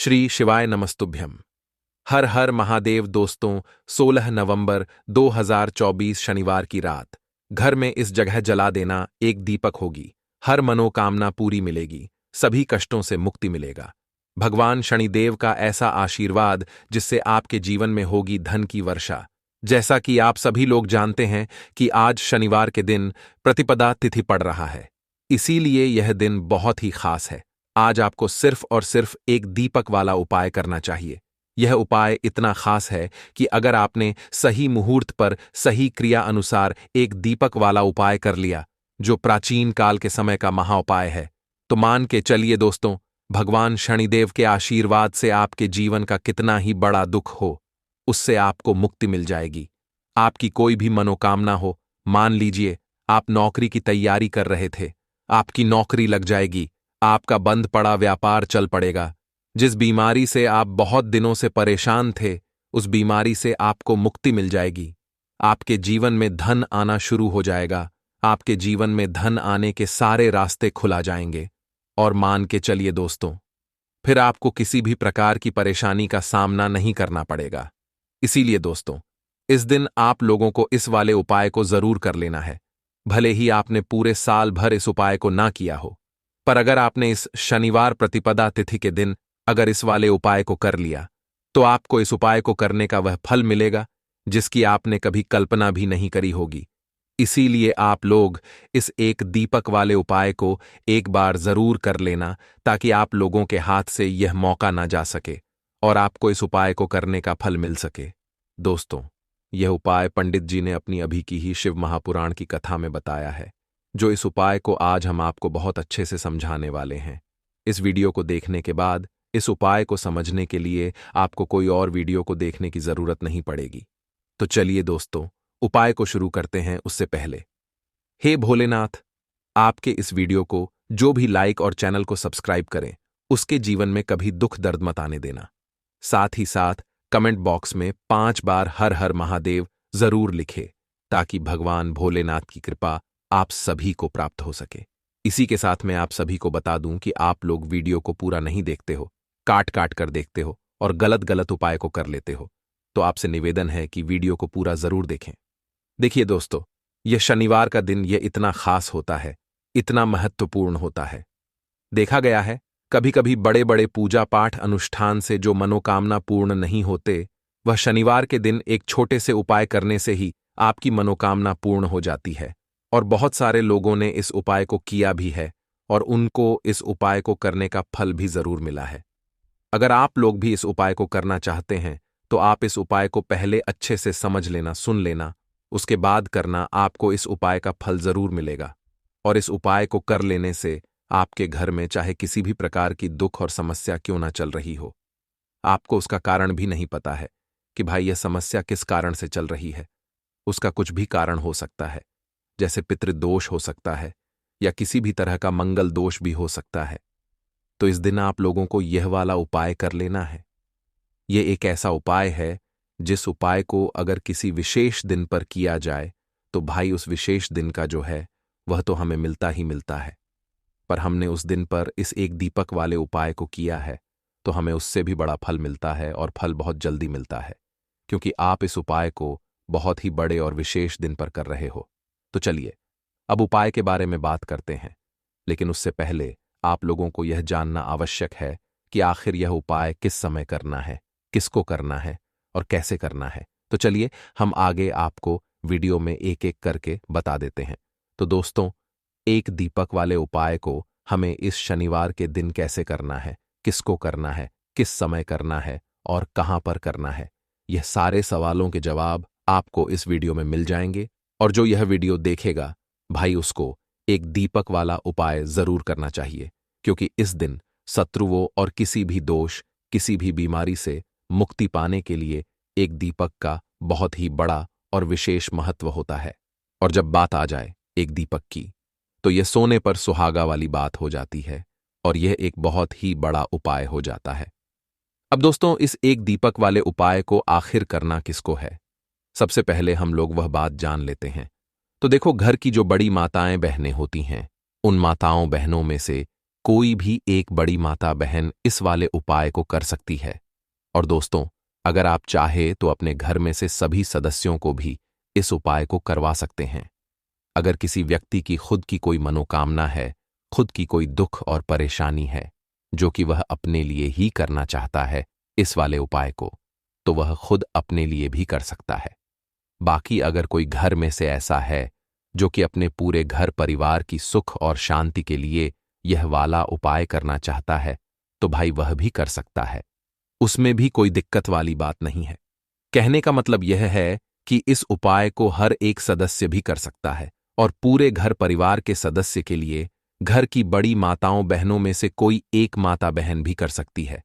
श्री शिवाय नमस्तुभ्यम। हर हर महादेव। दोस्तों, 16 नवंबर 2024 शनिवार की रात घर में इस जगह जला देना एक दीपक होगी। हर मनोकामना पूरी मिलेगी, सभी कष्टों से मुक्ति मिलेगा। भगवान शनिदेव का ऐसा आशीर्वाद जिससे आपके जीवन में होगी धन की वर्षा। जैसा कि आप सभी लोग जानते हैं कि आज शनिवार के दिन प्रतिपदा तिथि पड़ रहा है, इसीलिए यह दिन बहुत ही खास है। आज आपको सिर्फ और सिर्फ एक दीपक वाला उपाय करना चाहिए। यह उपाय इतना खास है कि अगर आपने सही मुहूर्त पर सही क्रिया अनुसार एक दीपक वाला उपाय कर लिया, जो प्राचीन काल के समय का महाउपाय है, तो मान के चलिए दोस्तों, भगवान शनिदेव के आशीर्वाद से आपके जीवन का कितना ही बड़ा दुख हो, उससे आपको मुक्ति मिल जाएगी। आपकी कोई भी मनोकामना हो, मान लीजिए आप नौकरी की तैयारी कर रहे थे, आपकी नौकरी लग जाएगी, आपका बंद पड़ा व्यापार चल पड़ेगा। जिस बीमारी से आप बहुत दिनों से परेशान थे, उस बीमारी से आपको मुक्ति मिल जाएगी। आपके जीवन में धन आना शुरू हो जाएगा। आपके जीवन में धन आने के सारे रास्ते खुला जाएंगे। और मान के चलिए दोस्तों, फिर आपको किसी भी प्रकार की परेशानी का सामना नहीं करना पड़ेगा। इसीलिए दोस्तों, इस दिन आप लोगों को इस वाले उपाय को जरूर कर लेना है। भले ही आपने पूरे साल भर इस उपाय को ना किया हो, पर अगर आपने इस शनिवार प्रतिपदा तिथि के दिन अगर इस वाले उपाय को कर लिया, तो आपको इस उपाय को करने का वह फल मिलेगा जिसकी आपने कभी कल्पना भी नहीं करी होगी। इसीलिए आप लोग इस एक दीपक वाले उपाय को एक बार जरूर कर लेना, ताकि आप लोगों के हाथ से यह मौका ना जा सके और आपको इस उपाय को करने का फल मिल सके। दोस्तों, यह उपाय पंडित जी ने अपनी अभी की ही शिव महापुराण की कथा में बताया है, जो इस उपाय को आज हम आपको बहुत अच्छे से समझाने वाले हैं। इस वीडियो को देखने के बाद इस उपाय को समझने के लिए आपको कोई और वीडियो को देखने की जरूरत नहीं पड़ेगी। तो चलिए दोस्तों, उपाय को शुरू करते हैं। उससे पहले, हे भोलेनाथ, आपके इस वीडियो को जो भी लाइक और चैनल को सब्सक्राइब करें, उसके जीवन में कभी दुख दर्द मत आने देना। साथ ही साथ कमेंट बॉक्स में 5 बार हर हर महादेव जरूर लिखे, ताकि भगवान भोलेनाथ की कृपा आप सभी को प्राप्त हो सके। इसी के साथ मैं आप सभी को बता दूं कि आप लोग वीडियो को पूरा नहीं देखते हो, काट काट कर देखते हो और गलत गलत उपाय को कर लेते हो, तो आपसे निवेदन है कि वीडियो को पूरा जरूर देखें। देखिए दोस्तों, यह शनिवार का दिन यह इतना खास होता है, इतना महत्वपूर्ण होता है। देखा गया है, कभी कभी बड़े बड़े पूजा पाठ अनुष्ठान से जो मनोकामना पूर्ण नहीं होते, वह शनिवार के दिन एक छोटे से उपाय करने से ही आपकी मनोकामना पूर्ण हो जाती है। और बहुत सारे लोगों ने इस उपाय को किया भी है और उनको इस उपाय को करने का फल भी जरूर मिला है। अगर आप लोग भी इस उपाय को करना चाहते हैं, तो आप इस उपाय को पहले अच्छे से समझ लेना, सुन लेना, उसके बाद करना। आपको इस उपाय का फल जरूर मिलेगा। और इस उपाय को कर लेने से आपके घर में चाहे किसी भी प्रकार की दुख और समस्या क्यों ना चल रही हो, आपको उसका कारण भी नहीं पता है कि भाई यह समस्या किस कारण से चल रही है। उसका कुछ भी कारण हो सकता है, जैसे पितृदोष हो सकता है या किसी भी तरह का मंगल दोष भी हो सकता है। तो इस दिन आप लोगों को यह वाला उपाय कर लेना है। यह एक ऐसा उपाय है जिस उपाय को अगर किसी विशेष दिन पर किया जाए, तो भाई उस विशेष दिन का जो है वह तो हमें मिलता ही मिलता है। पर हमने उस दिन पर इस एक दीपक वाले उपाय को किया है, तो हमें उससे भी बड़ा फल मिलता है और फल बहुत जल्दी मिलता है, क्योंकि आप इस उपाय को बहुत ही बड़े और विशेष दिन पर कर रहे हो। तो चलिए अब उपाय के बारे में बात करते हैं, लेकिन उससे पहले आप लोगों को यह जानना आवश्यक है कि आखिर यह उपाय किस समय करना है, किसको करना है और कैसे करना है। तो चलिए हम आगे आपको वीडियो में एक एक करके बता देते हैं। तो दोस्तों, एक दीपक वाले उपाय को हमें इस शनिवार के दिन कैसे करना है, किसको करना है, किस समय करना है और कहां पर करना है, यह सारे सवालों के जवाब आपको इस वीडियो में मिल जाएंगे। और जो यह वीडियो देखेगा, भाई उसको एक दीपक वाला उपाय जरूर करना चाहिए, क्योंकि इस दिन शत्रुओं और किसी भी दोष, किसी भी बीमारी से मुक्ति पाने के लिए एक दीपक का बहुत ही बड़ा और विशेष महत्व होता है। और जब बात आ जाए एक दीपक की, तो यह सोने पर सुहागा वाली बात हो जाती है और यह एक बहुत ही बड़ा उपाय हो जाता है। अब दोस्तों, इस एक दीपक वाले उपाय को आखिर करना किसको है, सबसे पहले हम लोग वह बात जान लेते हैं। तो देखो, घर की जो बड़ी माताएं बहनें होती हैं, उन माताओं बहनों में से कोई भी एक बड़ी माता बहन इस वाले उपाय को कर सकती है। और दोस्तों, अगर आप चाहे तो अपने घर में से सभी सदस्यों को भी इस उपाय को करवा सकते हैं। अगर किसी व्यक्ति की खुद की कोई मनोकामना है, खुद की कोई दुख और परेशानी है, जो कि वह अपने लिए ही करना चाहता है इस वाले उपाय को, तो वह खुद अपने लिए भी कर सकता है। बाकी अगर कोई घर में से ऐसा है जो कि अपने पूरे घर परिवार की सुख और शांति के लिए यह वाला उपाय करना चाहता है, तो भाई वह भी कर सकता है। उसमें भी कोई दिक्कत वाली बात नहीं है। कहने का मतलब यह है कि इस उपाय को हर एक सदस्य भी कर सकता है और पूरे घर परिवार के सदस्य के लिए घर की बड़ी माताओं बहनों में से कोई एक माता बहन भी कर सकती है।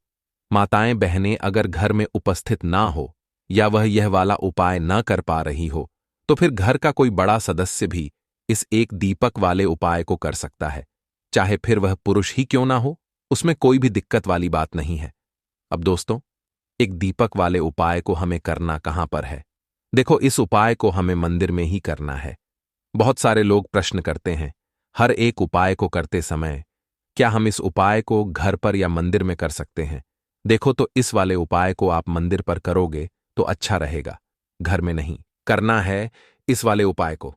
माताएं बहनें अगर घर में उपस्थित ना हो या वह यह वाला उपाय न कर पा रही हो, तो फिर घर का कोई बड़ा सदस्य भी इस एक दीपक वाले उपाय को कर सकता है, चाहे फिर वह पुरुष ही क्यों ना हो। उसमें कोई भी दिक्कत वाली बात नहीं है। अब दोस्तों, एक दीपक वाले उपाय को हमें करना कहां पर है? देखो, इस उपाय को हमें मंदिर में ही करना है। बहुत सारे लोग प्रश्न करते हैं, हर एक उपाय को करते समय क्या हम इस उपाय को घर पर या मंदिर में कर सकते हैं? देखो, तो इस वाले उपाय को आप मंदिर पर करोगे तो अच्छा रहेगा, घर में नहीं करना है इस वाले उपाय को।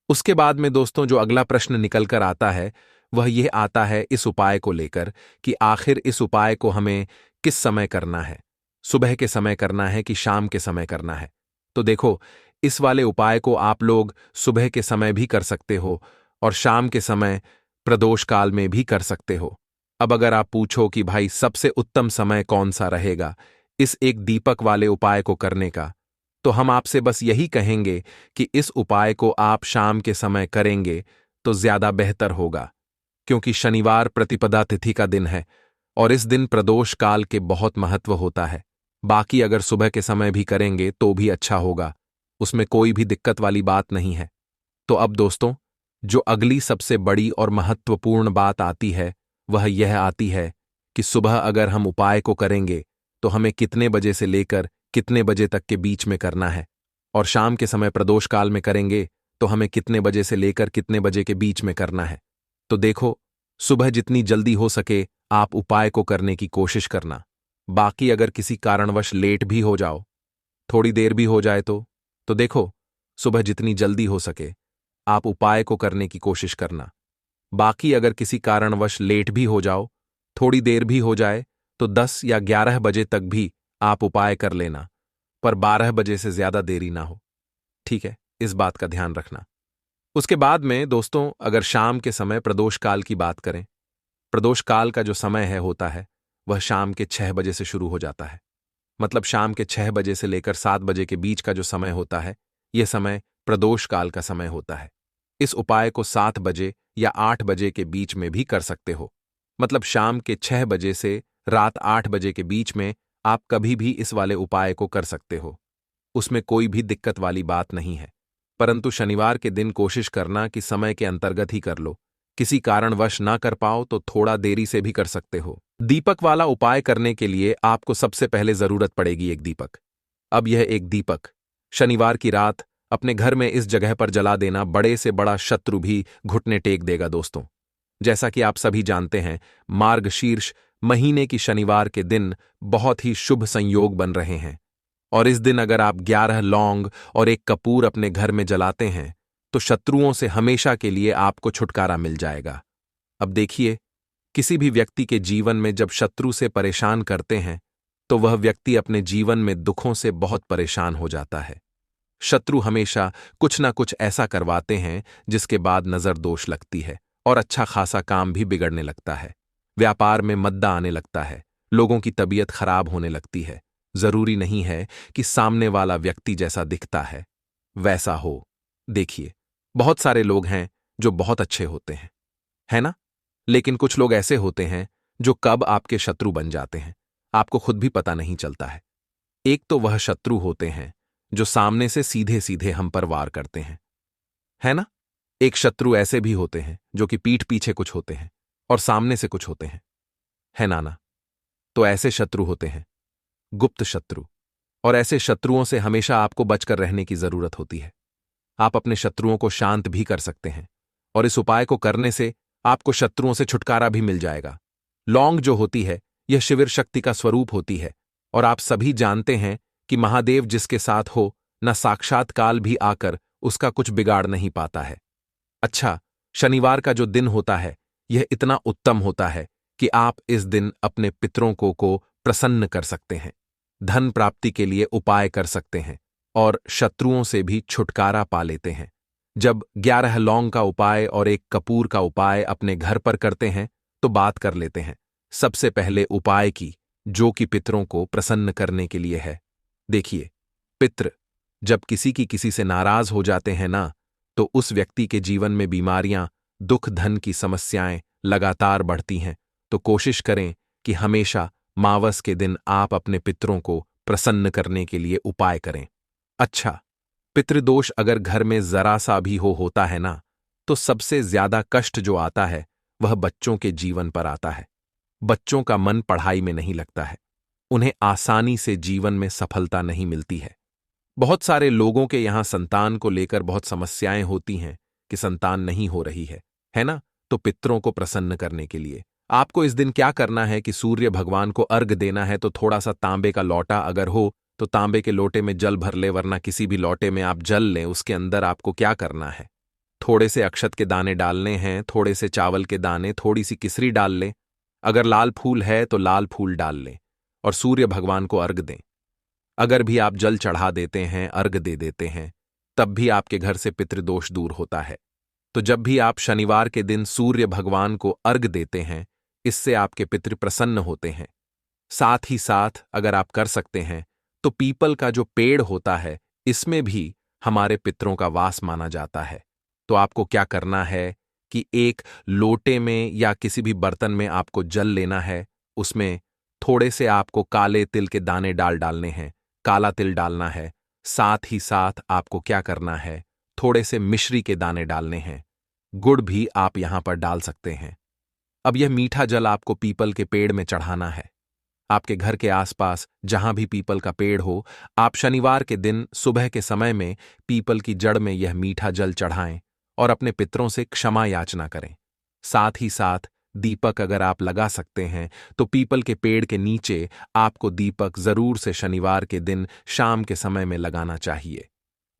उसके बाद में दोस्तों, जो अगला प्रश्न निकल कर आता है वह यह आता है इस उपाय को लेकर कि आखिर इस उपाय को हमें किस समय करना है, सुबह के समय करना है कि शाम के समय करना है? तो देखो, इस वाले उपाय को आप लोग सुबह के समय भी कर सकते हो और शाम के समय प्रदोष काल में भी कर सकते हो। अब अगर आप पूछो कि भाई सबसे उत्तम समय कौन सा रहेगा इस एक दीपक वाले उपाय को करने का, तो हम आपसे बस यही कहेंगे कि इस उपाय को आप शाम के समय करेंगे तो ज्यादा बेहतर होगा, क्योंकि शनिवार प्रतिपदा तिथि का दिन है और इस दिन प्रदोष काल के बहुत महत्व होता है। बाकी अगर सुबह के समय भी करेंगे तो भी अच्छा होगा, उसमें कोई भी दिक्कत वाली बात नहीं है। तो अब दोस्तों, जो अगली सबसे बड़ी और महत्वपूर्ण बात आती है वह यह आती है कि सुबह अगर हम उपाय को करेंगे तो हमें कितने बजे से लेकर कितने बजे तक के बीच में करना है, और शाम के समय प्रदोष काल में करेंगे तो हमें कितने बजे से लेकर कितने बजे के बीच में करना है। तो देखो, सुबह जितनी जल्दी हो सके आप उपाय को करने की कोशिश करना। बाकी अगर किसी कारणवश लेट भी हो जाओ, थोड़ी देर भी हो जाए तो देखो, सुबह जितनी जल्दी हो सके आप उपाय को करने की कोशिश करना। बाकी अगर किसी कारणवश लेट भी हो जाओ, थोड़ी देर भी हो जाए, तो 10 या 11 बजे तक भी आप उपाय कर लेना, पर 12 बजे से ज्यादा देरी ना हो। ठीक है, इस बात का ध्यान रखना। उसके बाद में दोस्तों, अगर शाम के समय प्रदोष काल की बात करें, प्रदोष काल का जो समय होता है वह शाम के 6 बजे से शुरू हो जाता है। मतलब शाम के 6 बजे से लेकर 7 बजे के बीच का जो समय होता है, यह समय प्रदोष काल का समय होता है। इस उपाय को 7 बजे या 8 बजे के बीच में भी कर सकते हो। मतलब शाम के 6 बजे से रात 8 बजे के बीच में आप कभी भी इस वाले उपाय को कर सकते हो, उसमें कोई भी दिक्कत वाली बात नहीं है। परंतु शनिवार के दिन कोशिश करना कि समय के अंतर्गत ही कर लो। किसी कारणवश ना कर पाओ तो थोड़ा देरी से भी कर सकते हो। दीपक वाला उपाय करने के लिए आपको सबसे पहले जरूरत पड़ेगी एक दीपक। अब यह एक दीपक शनिवार की रात अपने घर में इस जगह पर जला देना बड़े से बड़ा शत्रु भी घुटने टेक देगा दोस्तों। जैसा कि आप सभी जानते हैं, मार्गशीर्ष महीने की शनिवार के दिन बहुत ही शुभ संयोग बन रहे हैं, और इस दिन अगर आप 11 लौंग और एक कपूर अपने घर में जलाते हैं तो शत्रुओं से हमेशा के लिए आपको छुटकारा मिल जाएगा। अब देखिए, किसी भी व्यक्ति के जीवन में जब शत्रु से परेशान करते हैं तो वह व्यक्ति अपने जीवन में दुखों से बहुत परेशान हो जाता है। शत्रु हमेशा कुछ ना कुछ ऐसा करवाते हैं जिसके बाद नजर दोष लगती है और अच्छा खासा काम भी बिगड़ने लगता है। व्यापार में मद्दा आने लगता है, लोगों की तबीयत खराब होने लगती है। जरूरी नहीं है कि सामने वाला व्यक्ति जैसा दिखता है वैसा हो। देखिए, बहुत सारे लोग हैं जो बहुत अच्छे होते हैं, है ना? लेकिन कुछ लोग ऐसे होते हैं जो कब आपके शत्रु बन जाते हैं आपको खुद भी पता नहीं चलता है। एक तो वह शत्रु होते हैं जो सामने से सीधे सीधे हम पर वार करते हैं, है ना? एक शत्रु ऐसे भी होते हैं जो कि पीठ पीछे कुछ होते हैं और सामने से कुछ होते हैं, है नाना? तो ऐसे शत्रु होते हैं गुप्त शत्रु, और ऐसे शत्रुओं से हमेशा आपको बचकर रहने की जरूरत होती है। आप अपने शत्रुओं को शांत भी कर सकते हैं और इस उपाय को करने से आपको शत्रुओं से छुटकारा भी मिल जाएगा। लौंग जो होती है यह शिविर शक्ति का स्वरूप होती है, और आप सभी जानते हैं कि महादेव जिसके साथ हो न साक्षात काल भी आकर उसका कुछ बिगाड़ नहीं पाता है। अच्छा, शनिवार का जो दिन होता है यह इतना उत्तम होता है कि आप इस दिन अपने पितरों को प्रसन्न कर सकते हैं, धन प्राप्ति के लिए उपाय कर सकते हैं और शत्रुओं से भी छुटकारा पा लेते हैं। जब 11 लौंग का उपाय और 1 कपूर का उपाय अपने घर पर करते हैं तो बात कर लेते हैं सबसे पहले उपाय की, जो कि पितरों को प्रसन्न करने के लिए है। देखिए, पितृ जब किसी से नाराज हो जाते हैं ना, तो उस व्यक्ति के जीवन में बीमारियां, दुख, धन की समस्याएं लगातार बढ़ती हैं। तो कोशिश करें कि हमेशा मावस के दिन आप अपने पितरों को प्रसन्न करने के लिए उपाय करें। अच्छा, पितृदोष अगर घर में जरा सा भी होता है ना, तो सबसे ज्यादा कष्ट जो आता है वह बच्चों के जीवन पर आता है। बच्चों का मन पढ़ाई में नहीं लगता है, उन्हें आसानी से जीवन में सफलता नहीं मिलती है। बहुत सारे लोगों के यहां संतान को लेकर बहुत समस्याएं होती हैं कि संतान नहीं हो रही है ना? तो पितरों को प्रसन्न करने के लिए आपको इस दिन क्या करना है कि सूर्य भगवान को अर्घ देना है। तो थोड़ा सा तांबे का लोटा अगर हो तो तांबे के लोटे में जल भर ले, वरना किसी भी लोटे में आप जल लें। उसके अंदर आपको क्या करना है, थोड़े से अक्षत के दाने डालने हैं, थोड़े से चावल के दाने, थोड़ी सी किसरी डाल लें, अगर लाल फूल है तो लाल फूल डाल लें और सूर्य भगवान को अर्घ दें। अगर भी आप जल चढ़ा देते हैं, अर्घ दे देते हैं, तब भी आपके घर से पितृदोष दूर होता है। तो जब भी आप शनिवार के दिन सूर्य भगवान को अर्घ देते हैं, इससे आपके पितृ प्रसन्न होते हैं। साथ ही साथ अगर आप कर सकते हैं तो पीपल का जो पेड़ होता है, इसमें भी हमारे पितरों का वास माना जाता है। तो आपको क्या करना है कि एक लोटे में या किसी भी बर्तन में आपको जल लेना है, उसमें थोड़े से आपको काले तिल के दाने डालने हैं, काला तिल डालना है। साथ ही साथ आपको क्या करना है, थोड़े से मिश्री के दाने डालने हैं, गुड़ भी आप यहां पर डाल सकते हैं। अब यह मीठा जल आपको पीपल के पेड़ में चढ़ाना है। आपके घर के आसपास जहां भी पीपल का पेड़ हो, आप शनिवार के दिन सुबह के समय में पीपल की जड़ में यह मीठा जल चढ़ाएं और अपने पितरों से क्षमा याचना करें। साथ ही साथ दीपक अगर आप लगा सकते हैं तो पीपल के पेड़ के नीचे आपको दीपक जरूर से शनिवार के दिन शाम के समय में लगाना चाहिए।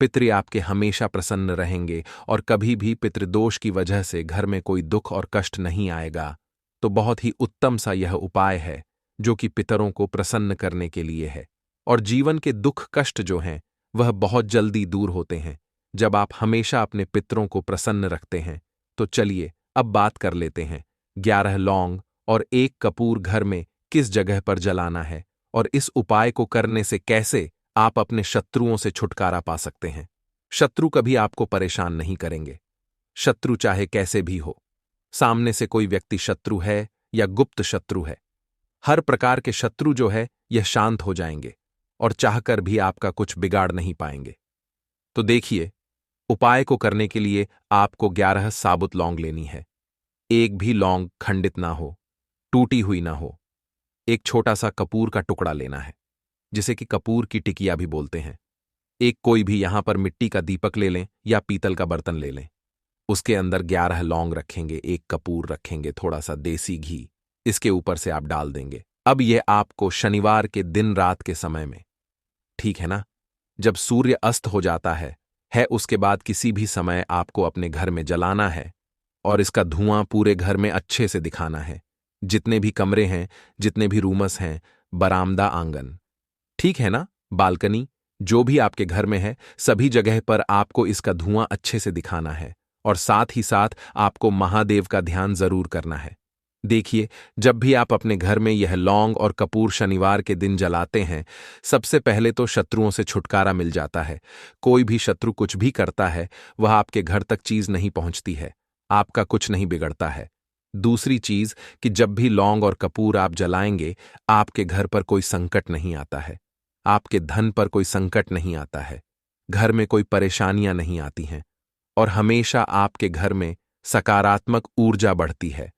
पितृ आपके हमेशा प्रसन्न रहेंगे और कभी भी पितृदोष की वजह से घर में कोई दुख और कष्ट नहीं आएगा। तो बहुत ही उत्तम सा यह उपाय है जो कि पितरों को प्रसन्न करने के लिए है, और जीवन के दुख कष्ट जो हैं वह बहुत जल्दी दूर होते हैं जब आप हमेशा अपने पितरों को प्रसन्न रखते हैं। तो चलिए अब बात कर लेते हैं 11 लौंग और 1 कपूर घर में किस जगह पर जलाना है और इस उपाय को करने से कैसे आप अपने शत्रुओं से छुटकारा पा सकते हैं। शत्रु कभी आपको परेशान नहीं करेंगे, शत्रु चाहे कैसे भी हो, सामने से कोई व्यक्ति शत्रु है या गुप्त शत्रु है, हर प्रकार के शत्रु जो है यह शांत हो जाएंगे और चाहकर भी आपका कुछ बिगाड़ नहीं पाएंगे। तो देखिए, उपाय को करने के लिए आपको 11 साबुत लौंग लेनी है। एक भी लौंग खंडित ना हो, टूटी हुई ना हो। एक छोटा सा कपूर का टुकड़ा लेना है, जिसे कि कपूर की टिकिया भी बोलते हैं। एक कोई भी यहां पर मिट्टी का दीपक ले लें या पीतल का बर्तन ले लें। उसके अंदर 11 लौंग रखेंगे, 1 कपूर रखेंगे, थोड़ा सा देसी घी इसके ऊपर से आप डाल देंगे। अब यह आपको शनिवार के दिन रात के समय में, ठीक है ना, जब सूर्य अस्त हो जाता है उसके बाद किसी भी समय आपको अपने घर में जलाना है और इसका धुआं पूरे घर में अच्छे से दिखाना है। जितने भी कमरे हैं, जितने भी रूमस हैं, बरामदा, आंगन, ठीक है ना, बालकनी, जो भी आपके घर में है, सभी जगह पर आपको इसका धुआं अच्छे से दिखाना है। और साथ ही साथ आपको महादेव का ध्यान जरूर करना है। देखिए, जब भी आप अपने घर में यह लौंग और कपूर शनिवार के दिन जलाते हैं, सबसे पहले तो शत्रुओं से छुटकारा मिल जाता है। कोई भी शत्रु कुछ भी करता है, वह आपके घर तक चीज नहीं पहुंचती है, आपका कुछ नहीं बिगड़ता है। दूसरी चीज कि जब भी लौंग और कपूर आप जलाएंगे, आपके घर पर कोई संकट नहीं आता है, आपके धन पर कोई संकट नहीं आता है, घर में कोई परेशानियां नहीं आती हैं और हमेशा आपके घर में सकारात्मक ऊर्जा बढ़ती है,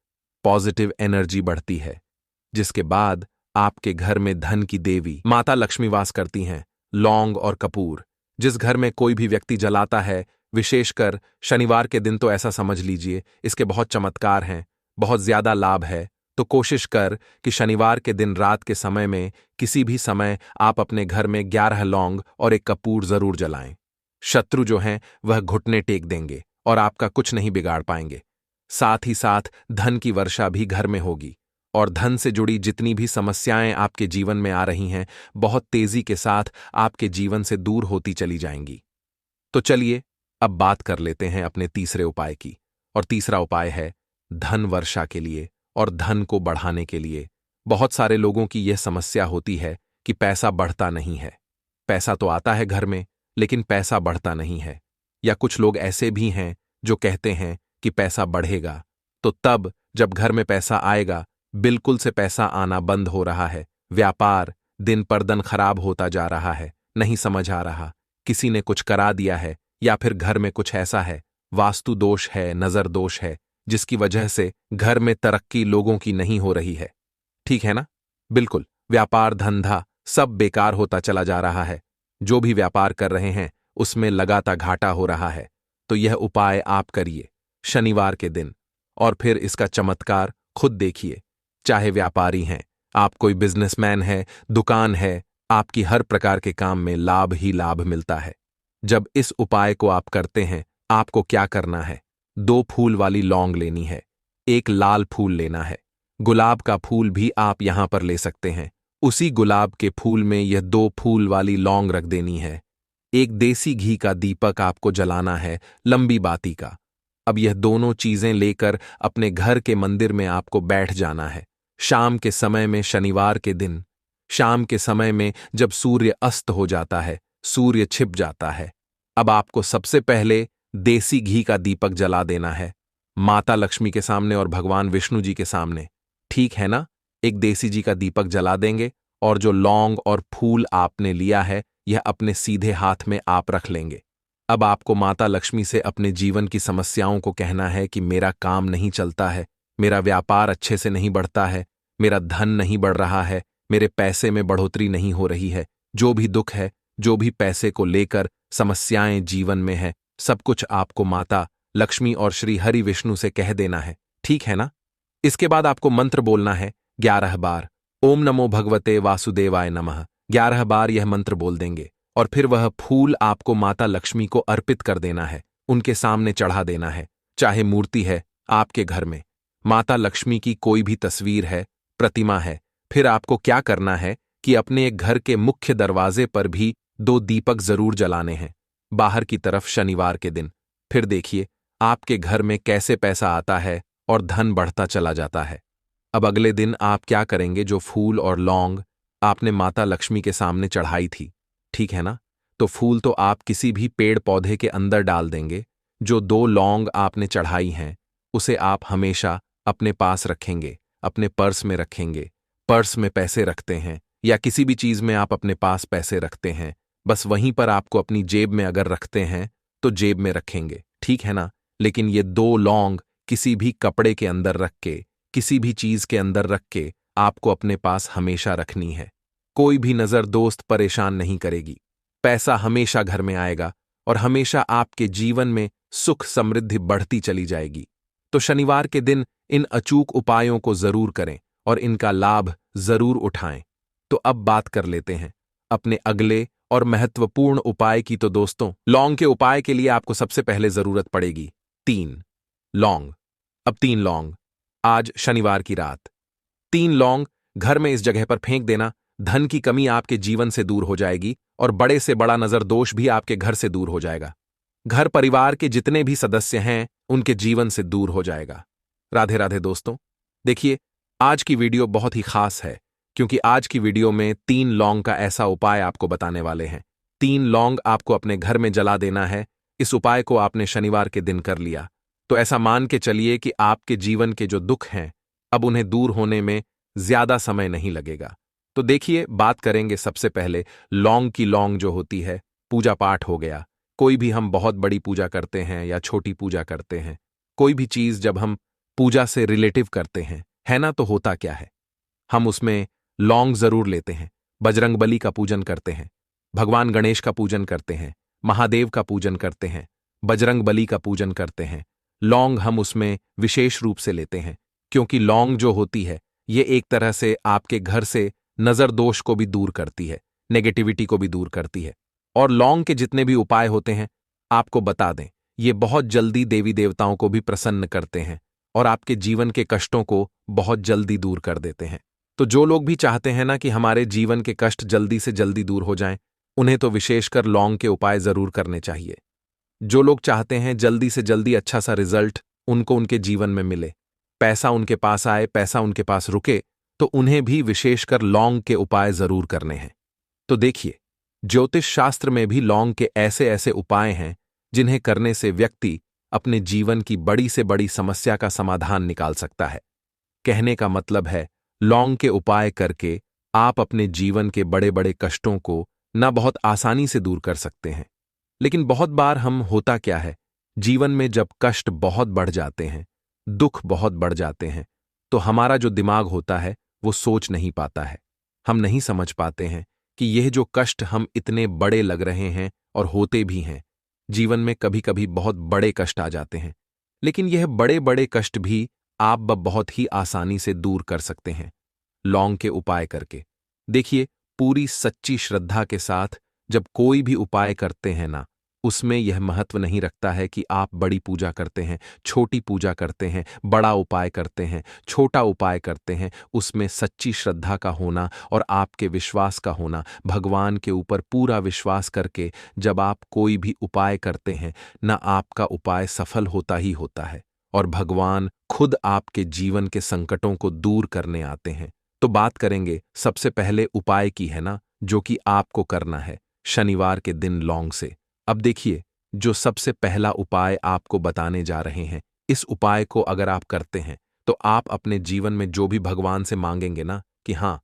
पॉजिटिव एनर्जी बढ़ती है, जिसके बाद आपके घर में धन की देवी माता लक्ष्मी वास करती हैं। लौंग और कपूर जिस घर में कोई भी व्यक्ति जलाता है, विशेषकर शनिवार के दिन तो ऐसा समझ लीजिए इसके बहुत चमत्कार हैं, बहुत ज्यादा लाभ है। तो कोशिश कर कि शनिवार के दिन रात के समय में किसी भी समय आप अपने घर में 11 लौंग और एक कपूर जरूर जलाएं। शत्रु जो हैं वह घुटने टेक देंगे और आपका कुछ नहीं बिगाड़ पाएंगे। साथ ही साथ धन की वर्षा भी घर में होगी और धन से जुड़ी जितनी भी समस्याएं आपके जीवन में आ रही हैं बहुत तेजी के साथ आपके जीवन से दूर होती चली जाएंगी। तो चलिए अब बात कर लेते हैं अपने तीसरे उपाय की। और तीसरा उपाय है धन वर्षा के लिए और धन को बढ़ाने के लिए। बहुत सारे लोगों की यह समस्या होती है कि पैसा बढ़ता नहीं है। पैसा तो आता है घर में लेकिन पैसा बढ़ता नहीं है। या कुछ लोग ऐसे भी हैं जो कहते हैं कि पैसा बढ़ेगा, तो तब जब घर में पैसा आएगा बिल्कुल से पैसा आना बंद हो रहा है। व्यापार दिन पर दिन खराब होता जा रहा है, नहीं समझ आ रहा, किसी ने कुछ करा दिया है या फिर घर में कुछ ऐसा है, वास्तु दोष है, नजर दोष है, जिसकी वजह से घर में तरक्की लोगों की नहीं हो रही है। ठीक है ना? बिल्कुल, व्यापार धंधा सब बेकार होता चला जा रहा है। जो भी व्यापार कर रहे हैं उसमें लगातार घाटा हो रहा है। तो यह उपाय आप करिए शनिवार के दिन और फिर इसका चमत्कार खुद देखिए। चाहे व्यापारी हैं, आप कोई बिजनेसमैन है, दुकान है, आपकी हर प्रकार के काम में लाभ ही लाभ मिलता है। जब इस उपाय को आप करते हैं आपको क्या करना है? 2 फूल वाली लौंग लेनी है, एक लाल फूल लेना है, गुलाब का फूल भी आप यहां पर ले सकते हैं। उसी गुलाब के फूल में यह 2 फूल वाली लौंग रख देनी है। एक देसी घी का दीपक आपको जलाना है, लंबी बाती का। अब यह दोनों चीजें लेकर अपने घर के मंदिर में आपको बैठ जाना है। शाम के समय में शनिवार के दिन, शाम के समय में जब सूर्य अस्त हो जाता है, सूर्य छिप जाता है, अब आपको सबसे पहले देसी घी का दीपक जला देना है माता लक्ष्मी के सामने और भगवान विष्णु जी के सामने। ठीक है ना? एक देसी घी का दीपक जला देंगे और जो लौंग और फूल आपने लिया है यह अपने सीधे हाथ में आप रख लेंगे। अब आपको माता लक्ष्मी से अपने जीवन की समस्याओं को कहना है कि मेरा काम नहीं चलता है, मेरा व्यापार अच्छे से नहीं बढ़ता है, मेरा धन नहीं बढ़ रहा है, मेरे पैसे में बढ़ोतरी नहीं हो रही है, जो भी दुख है, जो भी पैसे को लेकर समस्याएं जीवन में है, सब कुछ आपको माता लक्ष्मी और श्री हरि विष्णु से कह देना है। ठीक है ना? इसके बाद आपको मंत्र बोलना है 11 बार। ओम नमो भगवते वासुदेवाय नमः। 11 बार यह मंत्र बोल देंगे और फिर वह फूल आपको माता लक्ष्मी को अर्पित कर देना है, उनके सामने चढ़ा देना है। चाहे मूर्ति है आपके घर में, माता लक्ष्मी की कोई भी तस्वीर है, प्रतिमा है, फिर आपको क्या करना है कि अपने घर के मुख्य दरवाजे पर भी 2 दीपक जरूर जलाने हैं बाहर की तरफ शनिवार के दिन। फिर देखिए आपके घर में कैसे पैसा आता है और धन बढ़ता चला जाता है। अब अगले दिन आप क्या करेंगे? जो फूल और लौंग आपने माता लक्ष्मी के सामने चढ़ाई थी, ठीक है ना, तो फूल तो आप किसी भी पेड़ पौधे के अंदर डाल देंगे। जो 2 लौंग आपने चढ़ाई हैं उसे आप हमेशा अपने पास रखेंगे, अपने पर्स में रखेंगे। पर्स में पैसे रखते हैं या किसी भी चीज में आप अपने पास पैसे रखते हैं, बस वहीं पर आपको अपनी जेब में अगर रखते हैं तो जेब में रखेंगे, ठीक है ना। लेकिन ये 2 लौंग किसी भी कपड़े के अंदर रख के, किसी भी चीज के अंदर रख के आपको अपने पास हमेशा रखनी है। कोई भी नजर दोस्त परेशान नहीं करेगी, पैसा हमेशा घर में आएगा और हमेशा आपके जीवन में सुख समृद्धि बढ़ती चली जाएगी। तो शनिवार के दिन इन अचूक उपायों को जरूर करें और इनका लाभ जरूर उठाएं। तो अब बात कर लेते हैं अपने अगले और महत्वपूर्ण उपाय की। तो दोस्तों, लौंग के उपाय के लिए आपको सबसे पहले जरूरत पड़ेगी 3 लौंग। अब 3 लौंग आज शनिवार की रात 3 लौंग घर में इस जगह पर फेंक देना। धन की कमी आपके जीवन से दूर हो जाएगी और बड़े से बड़ा नजर दोष भी आपके घर से दूर हो जाएगा। घर परिवार के जितने भी सदस्य हैं उनके जीवन से दूर हो जाएगा। राधे राधे दोस्तों। देखिए आज की वीडियो बहुत ही खास है क्योंकि आज की वीडियो में 3 लौंग का ऐसा उपाय आपको बताने वाले हैं। 3 लौंग आपको अपने घर में जला देना है। इस उपाय को आपने शनिवार के दिन कर लिया तो ऐसा मान के चलिए कि आपके जीवन के जो दुख हैं अब उन्हें दूर होने में ज्यादा समय नहीं लगेगा। तो देखिए बात करेंगे सबसे पहले लौंग की। लौंग जो होती है, पूजा पाठ हो गया, कोई भी हम बहुत बड़ी पूजा करते हैं या छोटी पूजा करते हैं, कोई भी चीज जब हम पूजा से रिलेटिव करते हैं, है ना, तो होता क्या है, हम उसमें लौंग जरूर लेते हैं। बजरंगबली का पूजन करते हैं, भगवान गणेश का पूजन करते हैं, महादेव का पूजन करते हैं, बजरंग बली का पूजन करते हैं। लौंग हम उसमें विशेष रूप से लेते हैं, क्योंकि लौंग जो होती है ये एक तरह से आपके घर से नजर दोष को भी दूर करती है, नेगेटिविटी को भी दूर करती है। और लौंग के जितने भी उपाय होते हैं, आपको बता दें, ये बहुत जल्दी देवी देवताओं को भी प्रसन्न करते हैं और आपके जीवन के कष्टों को बहुत जल्दी दूर कर देते हैं। तो जो लोग भी चाहते हैं ना कि हमारे जीवन के कष्ट जल्दी से जल्दी दूर हो जाएं, उन्हें तो विशेषकर लौंग के उपाय जरूर करने चाहिए। जो लोग चाहते हैं जल्दी से जल्दी अच्छा सा रिजल्ट उनको उनके जीवन में मिले, पैसा उनके पास आए, पैसा उनके पास रुके, तो उन्हें भी विशेषकर लौंग के उपाय जरूर करने हैं। तो देखिए, ज्योतिष शास्त्र में भी लौंग के ऐसे ऐसे उपाय हैं जिन्हें करने से व्यक्ति अपने जीवन की बड़ी से बड़ी समस्या का समाधान निकाल सकता है। कहने का मतलब है, लौंग के उपाय करके आप अपने जीवन के बड़े बड़े कष्टों को ना बहुत आसानी से दूर कर सकते हैं। लेकिन बहुत बार हम होता क्या है, जीवन में जब कष्ट बहुत बढ़ जाते हैं, दुख बहुत बढ़ जाते हैं, तो हमारा जो दिमाग होता है वो सोच नहीं पाता है। हम नहीं समझ पाते हैं कि यह जो कष्ट हम इतने बड़े लग रहे हैं और होते भी हैं, जीवन में कभी कभी बहुत बड़े कष्ट आ जाते हैं। लेकिन यह बड़े बड़े कष्ट भी आप बहुत ही आसानी से दूर कर सकते हैं लौंग के उपाय करके। देखिए, पूरी सच्ची श्रद्धा के साथ जब कोई भी उपाय करते हैं ना, उसमें यह महत्व नहीं रखता है कि आप बड़ी पूजा करते हैं, छोटी पूजा करते हैं, बड़ा उपाय करते हैं, छोटा उपाय करते हैं। उसमें सच्ची श्रद्धा का होना और आपके विश्वास का होना, भगवान के ऊपर पूरा विश्वास करके जब आप कोई भी उपाय करते हैं ना, आपका उपाय सफल होता ही होता है और भगवान खुद आपके जीवन के संकटों को दूर करने आते हैं। तो बात करेंगे सबसे पहले उपाय की, है ना, जो कि आपको करना है शनिवार के दिन लौंग से। अब देखिए, जो सबसे पहला उपाय आपको बताने जा रहे हैं, इस उपाय को अगर आप करते हैं तो आप अपने जीवन में जो भी भगवान से मांगेंगे ना कि हाँ,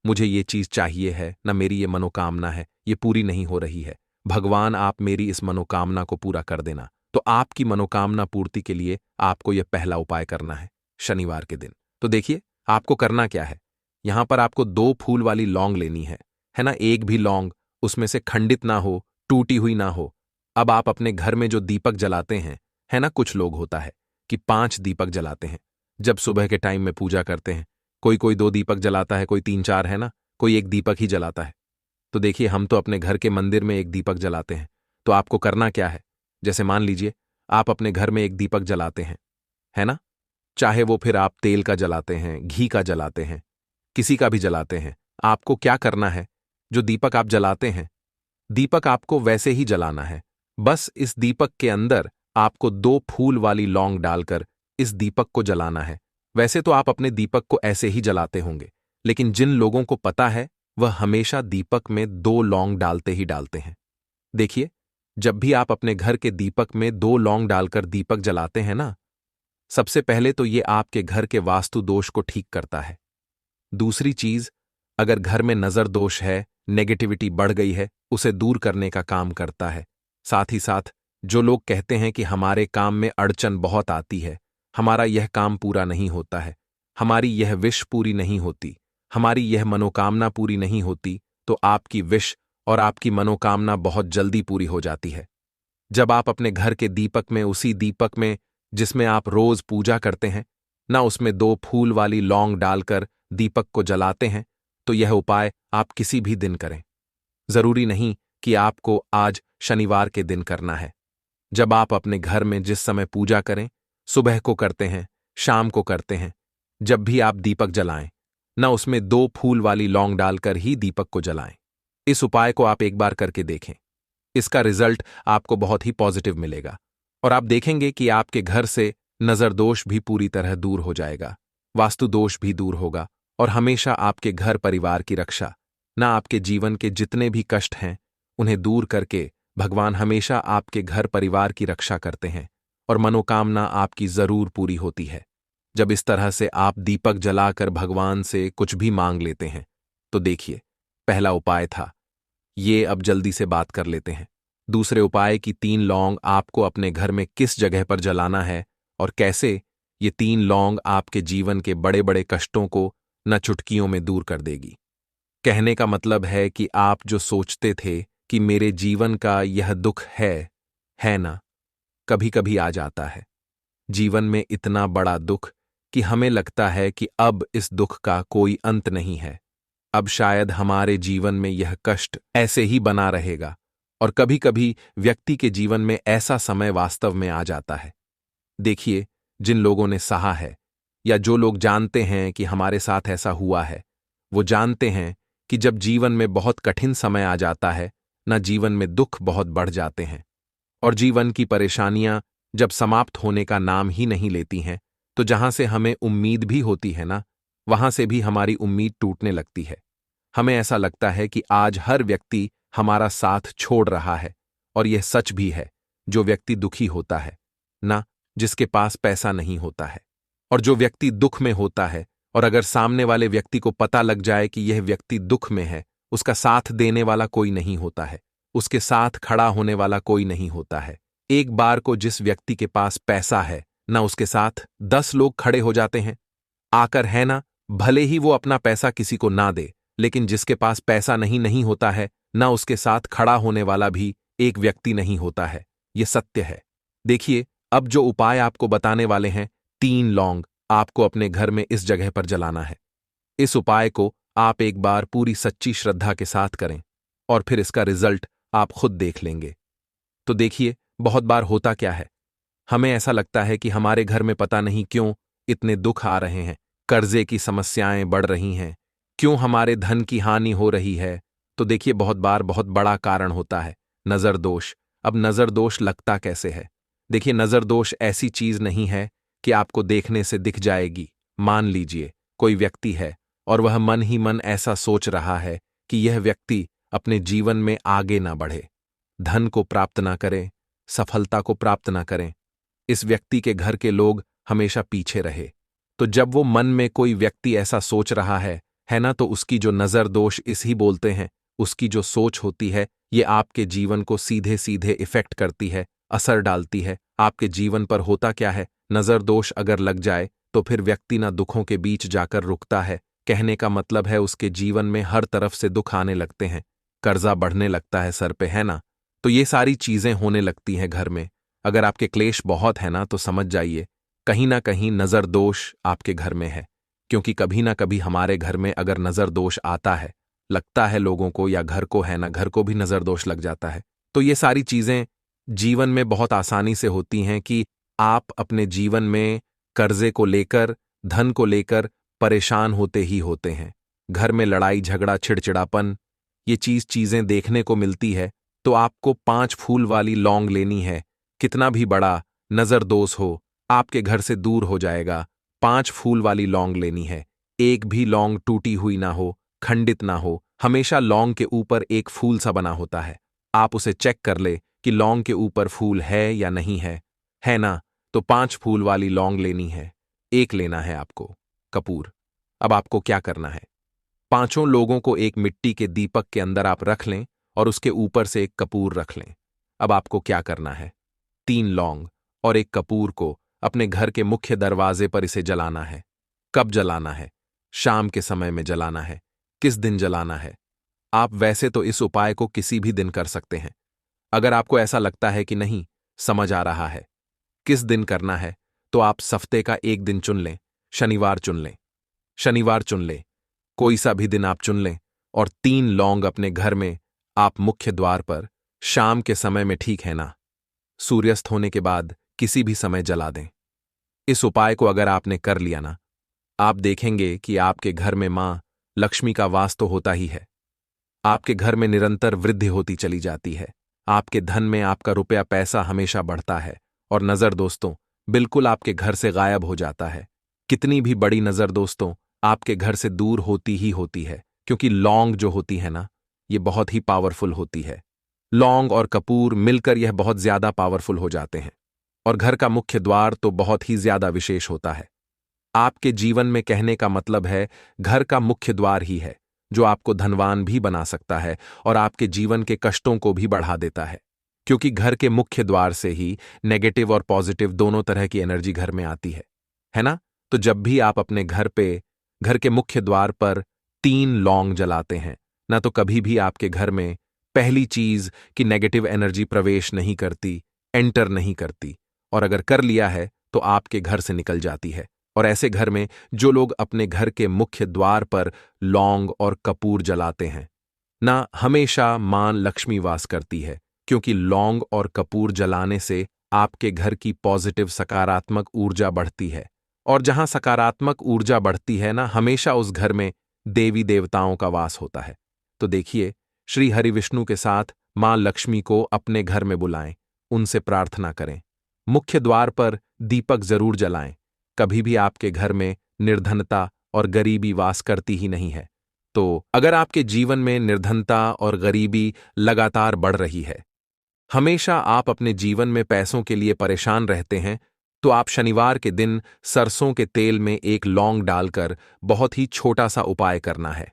मुझे ये चीज चाहिए है ना, मेरी ये मनोकामना है, ये पूरी नहीं हो रही है, भगवान आप मेरी इस मनोकामना को पूरा कर देना। तो आपकी मनोकामना पूर्ति के लिए आपको यह पहला उपाय करना है शनिवार के दिन। तो देखिए, आपको करना क्या है, यहां पर आपको 2 फूल वाली लौंग लेनी है ना। एक भी लौंग उसमें से खंडित ना हो, टूटी हुई ना हो। अब आप अपने घर में जो दीपक जलाते हैं, है ना, कुछ लोग होता है कि 5 दीपक जलाते हैं जब सुबह के टाइम में पूजा करते हैं। कोई कोई 2 दीपक जलाता है, कोई 3-4, है ना, कोई 1 दीपक ही जलाता है। तो देखिए, हम तो अपने घर के मंदिर में 1 दीपक जलाते हैं। तो आपको करना क्या है, जैसे मान लीजिए आप अपने घर में 1 दीपक जलाते हैं, है ना, चाहे वो फिर आप तेल का जलाते हैं, घी का जलाते हैं, किसी का भी जलाते हैं। आपको क्या करना है, जो दीपक आप जलाते हैं, दीपक आपको वैसे ही जलाना है। बस इस दीपक के अंदर आपको 2 फूल वाली लौंग डालकर इस दीपक को जलाना है। वैसे तो आप अपने दीपक को ऐसे ही जलाते होंगे, लेकिन जिन लोगों को पता है वह हमेशा दीपक में 2 लौंग डालते ही डालते हैं। देखिए, जब भी आप अपने घर के दीपक में 2 लौंग डालकर दीपक जलाते हैं ना, सबसे पहले तो ये आपके घर के वास्तु दोष को ठीक करता है। दूसरी चीज, अगर घर में नजर दोष है, नेगेटिविटी बढ़ गई है, उसे दूर करने का काम करता है। साथ ही साथ जो लोग कहते हैं कि हमारे काम में अड़चन बहुत आती है, हमारा यह काम पूरा नहीं होता है, हमारी यह विश पूरी नहीं होती, हमारी यह मनोकामना पूरी नहीं होती, तो आपकी विश और आपकी मनोकामना बहुत जल्दी पूरी हो जाती है। जब आप अपने घर के दीपक में, उसी दीपक में जिसमें आप रोज पूजा करते हैं ना, उसमें 2 फूल वाली लौंग डालकर दीपक को जलाते हैं, तो यह उपाय आप किसी भी दिन करें। जरूरी नहीं कि आपको आज शनिवार के दिन करना है। जब आप अपने घर में जिस समय पूजा करें, सुबह को करते हैं, शाम को करते हैं, जब भी आप दीपक जलाएं ना, उसमें 2 फूल वाली लौंग डालकर ही दीपक को जलाएं। इस उपाय को आप एक बार करके देखें, इसका रिजल्ट आपको बहुत ही पॉजिटिव मिलेगा और आप देखेंगे कि आपके घर से नजर दोष भी पूरी तरह दूर हो जाएगा, वास्तु दोष भी दूर होगा और हमेशा आपके घर परिवार की रक्षा, ना आपके जीवन के जितने भी कष्ट हैं उन्हें दूर करके भगवान हमेशा आपके घर परिवार की रक्षा करते हैं और मनोकामना आपकी जरूर पूरी होती है। जब इस तरह से आप दीपक जलाकर भगवान से कुछ भी मांग लेते हैं, तो देखिए, पहला उपाय था ये। अब जल्दी से बात कर लेते हैं दूसरे उपाय की। 3 लौंग आपको अपने घर में किस जगह पर जलाना है और कैसे। ये 3 लौंग आपके जीवन के बड़े बड़े कष्टों को न चुटकियों में दूर कर देगी। कहने का मतलब है कि आप जो सोचते थे कि मेरे जीवन का यह दुख है ना, कभी कभी आ जाता है। जीवन में इतना बड़ा दुख कि हमें लगता है कि अब इस दुख का कोई अंत नहीं है। अब शायद हमारे जीवन में यह कष्ट ऐसे ही बना रहेगा। और कभी कभी व्यक्ति के जीवन में ऐसा समय वास्तव में आ जाता है। देखिए, जिन लोगों ने सहा है या जो लोग जानते हैं कि हमारे साथ ऐसा हुआ है, वो जानते हैं कि जब जीवन में बहुत कठिन समय आ जाता है ना, जीवन में दुख बहुत बढ़ जाते हैं। और जीवन की परेशानियां जब समाप्त होने का नाम ही नहीं लेती हैं, तो जहां से हमें उम्मीद भी होती है ना, वहां से भी हमारी उम्मीद टूटने लगती है। हमें ऐसा लगता है कि आज हर व्यक्ति हमारा साथ छोड़ रहा है। और यह सच भी है। जो व्यक्ति दुखी होता है ना, जिसके पास पैसा नहीं होता है, और जो व्यक्ति दुख में होता है, और अगर सामने वाले व्यक्ति को पता लग जाए कि यह व्यक्ति दुख में है, उसका साथ देने वाला कोई नहीं होता है, उसके साथ खड़ा होने वाला कोई नहीं होता है। एक बार को जिस व्यक्ति के पास पैसा है ना, उसके साथ 10 लोग खड़े हो जाते हैं आकर, है ना। भले ही वो अपना पैसा किसी को ना दे, लेकिन जिसके पास पैसा नहीं होता है ना, उसके साथ खड़ा होने वाला भी एक व्यक्ति नहीं होता है। ये सत्य है। देखिए, अब जो उपाय आपको बताने वाले हैं, 3 लौंग आपको अपने घर में इस जगह पर जलाना है। इस उपाय को आप एक बार पूरी सच्ची श्रद्धा के साथ करें और फिर इसका रिजल्ट आप खुद देख लेंगे। तो देखिए, बहुत बार होता क्या है, हमें ऐसा लगता है कि हमारे घर में पता नहीं क्यों इतने दुख आ रहे हैं, कर्जे की समस्याएं बढ़ रही हैं, क्यों हमारे धन की हानि हो रही है। तो देखिए, बहुत बार बहुत बड़ा कारण होता है नजर दोष। अब नजर दोष लगता कैसे है? देखिए, नजर दोष ऐसी चीज नहीं है कि आपको देखने से दिख जाएगी। मान लीजिए कोई व्यक्ति है और वह मन ही मन ऐसा सोच रहा है कि यह व्यक्ति अपने जीवन में आगे ना बढ़े, धन को प्राप्त ना करे, सफलता को प्राप्त ना करें, इस व्यक्ति के घर के लोग हमेशा पीछे रहे। तो जब वो मन में कोई व्यक्ति ऐसा सोच रहा है ना, तो उसकी जो नजर दोष इस ही बोलते हैं, उसकी जो सोच होती है, ये आपके जीवन को सीधे सीधे इफेक्ट करती है, असर डालती है आपके जीवन पर। होता क्या है, नजर दोष अगर लग जाए तो फिर व्यक्ति ना दुखों के बीच जाकर रुकता है। कहने का मतलब है उसके जीवन में हर तरफ से दुख आने लगते हैं, कर्जा बढ़ने लगता है सर पे, है ना। तो ये सारी चीजें होने लगती हैं घर में। अगर आपके क्लेश बहुत है ना, तो समझ जाइए कहीं ना कहीं नजर दोष आपके घर में है। क्योंकि कभी ना कभी हमारे घर में अगर नजर दोष आता है, लगता है लोगों को या घर को, है ना, घर को भी नजर दोष लग जाता है। तो ये सारी चीजें जीवन में बहुत आसानी से होती हैं कि आप अपने जीवन में कर्जे को लेकर, धन को लेकर परेशान होते ही होते हैं। घर में लड़ाई झगड़ा, चिड़चिड़ापन, ये चीजें देखने को मिलती है। तो आपको 5 फूल वाली लौंग लेनी है। कितना भी बड़ा नजर दोष हो, आपके घर से दूर हो जाएगा। 5 फूल वाली लौंग लेनी है। एक भी लौंग टूटी हुई ना हो, खंडित ना हो। हमेशा लौंग के ऊपर एक फूल सा बना होता है। आप उसे चेक कर ले कि लौंग के ऊपर फूल है या नहीं है ना। तो 5 फूल वाली लौंग लेनी है। एक लेना है आपको कपूर। अब आपको क्या करना है, 5 लोगों को एक मिट्टी के दीपक के अंदर आप रख लें और उसके ऊपर से एक कपूर रख लें। अब आपको क्या करना है, 3 लौंग और एक कपूर को अपने घर के मुख्य दरवाजे पर इसे जलाना है। कब जलाना है? शाम के समय में जलाना है। किस दिन जलाना है? आप वैसे तो इस उपाय को किसी भी दिन कर सकते हैं। अगर आपको ऐसा लगता है कि नहीं समझ आ रहा है किस दिन करना है, तो आप हफ्ते का एक दिन चुन लें। शनिवार चुन लें, शनिवार चुन लें, कोई सा भी दिन आप चुन लें। और 3 लौंग अपने घर में आप मुख्य द्वार पर शाम के समय में, ठीक है ना, सूर्यास्त होने के बाद किसी भी समय जला दें। इस उपाय को अगर आपने कर लिया ना, आप देखेंगे कि आपके घर में मां लक्ष्मी का वास तो होता ही है। आपके घर में निरंतर वृद्धि होती चली जाती है। आपके धन में आपका रुपया पैसा हमेशा बढ़ता है। और नजर दोस्तों बिल्कुल आपके घर से गायब हो जाता है। कितनी भी बड़ी नजर दोस्तों आपके घर से दूर होती ही होती है। क्योंकि लौंग जो होती है ना, ये बहुत ही पावरफुल होती है। लौंग और कपूर मिलकर यह बहुत ज्यादा पावरफुल हो जाते हैं। और घर का मुख्य द्वार तो बहुत ही ज्यादा विशेष होता है। आपके जीवन में, कहने का मतलब है, घर का मुख्य द्वार ही है जो आपको धनवान भी बना सकता है और आपके जीवन के कष्टों को भी बढ़ा देता है। क्योंकि घर के मुख्य द्वार से ही नेगेटिव और पॉजिटिव दोनों तरह की एनर्जी घर में आती है ना। तो जब भी आप अपने घर के मुख्य द्वार पर 3 लौंग जलाते हैं ना, तो कभी भी आपके घर में पहली चीज कि नेगेटिव एनर्जी प्रवेश नहीं करती, एंटर नहीं करती, और अगर कर लिया है तो आपके घर से निकल जाती है। और ऐसे घर में जो लोग अपने घर के मुख्य द्वार पर लौंग और कपूर जलाते हैं ना, हमेशा मां लक्ष्मी वास करती है, क्योंकि लौंग और कपूर जलाने से आपके घर की पॉजिटिव सकारात्मक ऊर्जा बढ़ती है। और जहां सकारात्मक ऊर्जा बढ़ती है ना, हमेशा उस घर में देवी देवताओं का वास होता है। तो देखिए, श्री हरिविष्णु के साथ मां लक्ष्मी को अपने घर में बुलाएं, उनसे प्रार्थना करें। मुख्य द्वार पर दीपक जरूर जलाएं। कभी भी आपके घर में निर्धनता और गरीबी वास करती ही नहीं है। तो अगर आपके जीवन में निर्धनता और गरीबी लगातार बढ़ रही है, हमेशा आप अपने जीवन में पैसों के लिए परेशान रहते हैं, तो आप शनिवार के दिन सरसों के तेल में एक लौंग डालकर बहुत ही छोटा सा उपाय करना है।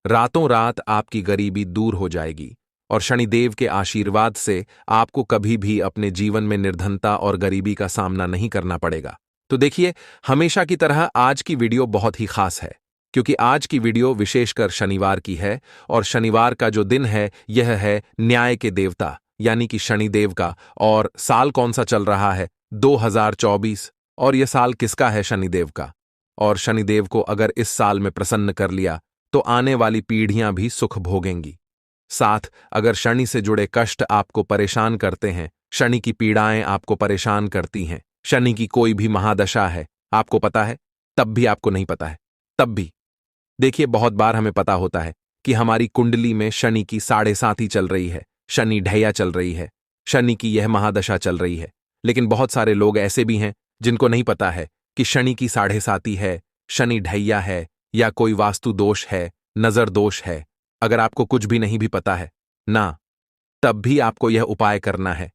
रातों रात आपकी गरीबी दूर हो जाएगी और शनिदेव के आशीर्वाद से आपको कभी भी अपने जीवन में निर्धनता और गरीबी का सामना नहीं करना पड़ेगा। तो देखिए, हमेशा की तरह आज की वीडियो बहुत ही खास है, क्योंकि आज की वीडियो विशेषकर शनिवार की है, और शनिवार का जो दिन है यह है न्याय के देवता यानी कि शनिदेव का। और साल कौन सा चल रहा है? 2024। और यह साल किसका है? शनिदेव का। और शनिदेव को अगर इस साल में प्रसन्न कर लिया तो आने वाली पीढ़ियां भी सुख भोगेंगी। साथ अगर शनि से जुड़े कष्ट आपको परेशान करते हैं, शनि की पीड़ाएं आपको परेशान करती हैं, शनि की कोई भी महादशा है, आपको पता है, तब भी आपको नहीं पता है, तब भी देखिए, बहुत बार हमें पता होता है कि हमारी कुंडली में शनि की 7.5 चल रही है, शनि ढैया चल रही है, शनि की यह महादशा चल रही है। लेकिन बहुत सारे लोग ऐसे भी हैं जिनको नहीं पता है कि शनि की 7.5 है, शनि ढैया है, या कोई वास्तु दोष है, नजर दोष है। अगर आपको कुछ भी नहीं भी पता है ना, तब भी आपको यह उपाय करना है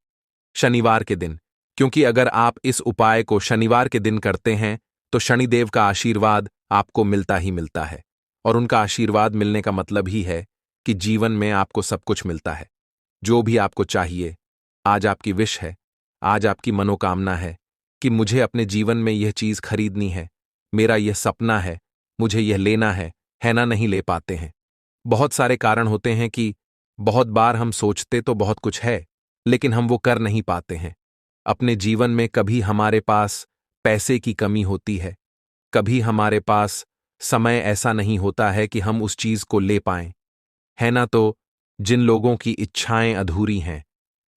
शनिवार के दिन, क्योंकि अगर आप इस उपाय को शनिवार के दिन करते हैं तो शनिदेव का आशीर्वाद आपको मिलता ही मिलता है। और उनका आशीर्वाद मिलने का मतलब ही है कि जीवन में आपको सब कुछ मिलता है, जो भी आपको चाहिए। आज आपकी विश है, आज आपकी मनोकामना है कि मुझे अपने जीवन में यह चीज खरीदनी है, मेरा यह सपना है, मुझे यह लेना है ना, नहीं ले पाते हैं। बहुत सारे कारण होते हैं कि बहुत बार हम सोचते तो बहुत कुछ है, लेकिन हम वो कर नहीं पाते हैं। अपने जीवन में कभी हमारे पास पैसे की कमी होती है, कभी हमारे पास समय ऐसा नहीं होता है कि हम उस चीज को ले पाएं, है ना। तो जिन लोगों की इच्छाएं अधूरी हैं,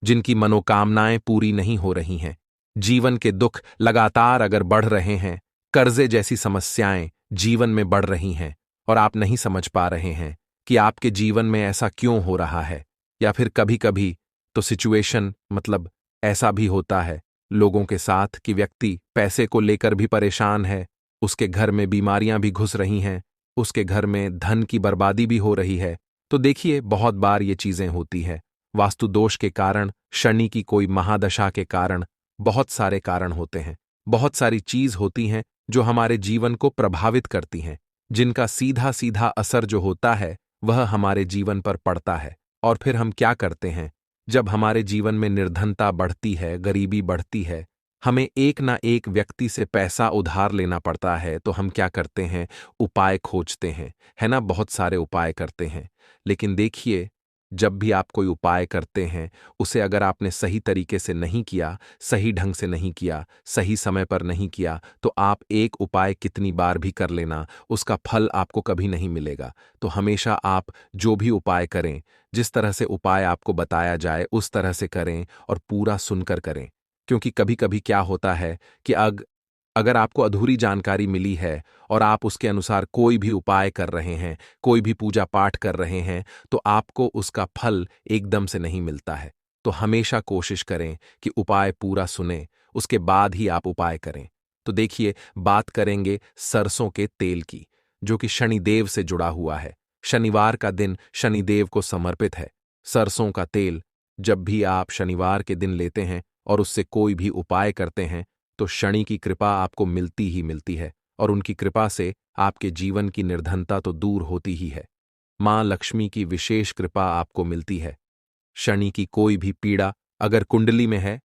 जिनकी मनोकामनाएं पूरी नहीं हो रही हैं, जीवन के दुख लगातार अगर बढ़ रहे हैं, कर्जे जैसी समस्याएं जीवन में बढ़ रही हैं, और आप नहीं समझ पा रहे हैं कि आपके जीवन में ऐसा क्यों हो रहा है, या फिर कभी कभी तो सिचुएशन मतलब ऐसा भी होता है लोगों के साथ कि व्यक्ति पैसे को लेकर भी परेशान है, उसके घर में बीमारियां भी घुस रही हैं, उसके घर में धन की बर्बादी भी हो रही है। तो देखिए, बहुत बार ये चीजें होती हैं वास्तु दोष के कारण, शनि की कोई महादशा के कारण, बहुत सारे कारण होते हैं, बहुत सारी चीज होती हैं जो हमारे जीवन को प्रभावित करती हैं, जिनका सीधा सीधा असर जो होता है वह हमारे जीवन पर पड़ता है। और फिर हम क्या करते हैं, जब हमारे जीवन में निर्धनता बढ़ती है, गरीबी बढ़ती है, हमें एक ना एक व्यक्ति से पैसा उधार लेना पड़ता है, तो हम क्या करते हैं, उपाय खोजते हैं, है ना, बहुत सारे उपाय करते हैं। लेकिन देखिए, जब भी आप कोई उपाय करते हैं, उसे अगर आपने सही तरीके से नहीं किया, सही ढंग से नहीं किया, सही समय पर नहीं किया, तो आप एक उपाय कितनी बार भी कर लेना, उसका फल आपको कभी नहीं मिलेगा। तो हमेशा आप जो भी उपाय करें, जिस तरह से उपाय आपको बताया जाए उस तरह से करें, और पूरा सुनकर करें। क्योंकि कभी कभी क्या होता है कि अगर आपको अधूरी जानकारी मिली है और आप उसके अनुसार कोई भी उपाय कर रहे हैं, कोई भी पूजा पाठ कर रहे हैं, तो आपको उसका फल एकदम से नहीं मिलता है। तो हमेशा कोशिश करें कि उपाय पूरा सुनें, उसके बाद ही आप उपाय करें। तो देखिए, बात करेंगे सरसों के तेल की, जो कि शनिदेव से जुड़ा हुआ है। शनिवार का दिन शनिदेव को समर्पित है। सरसों का तेल जब भी आप शनिवार के दिन लेते हैं और उससे कोई भी उपाय करते हैं, तो शनि की कृपा आपको मिलती ही मिलती है, और उनकी कृपा से आपके जीवन की निर्धनता तो दूर होती ही है। मां लक्ष्मी की विशेष कृपा आपको मिलती है। शनि की कोई भी पीड़ा अगर कुंडली में है,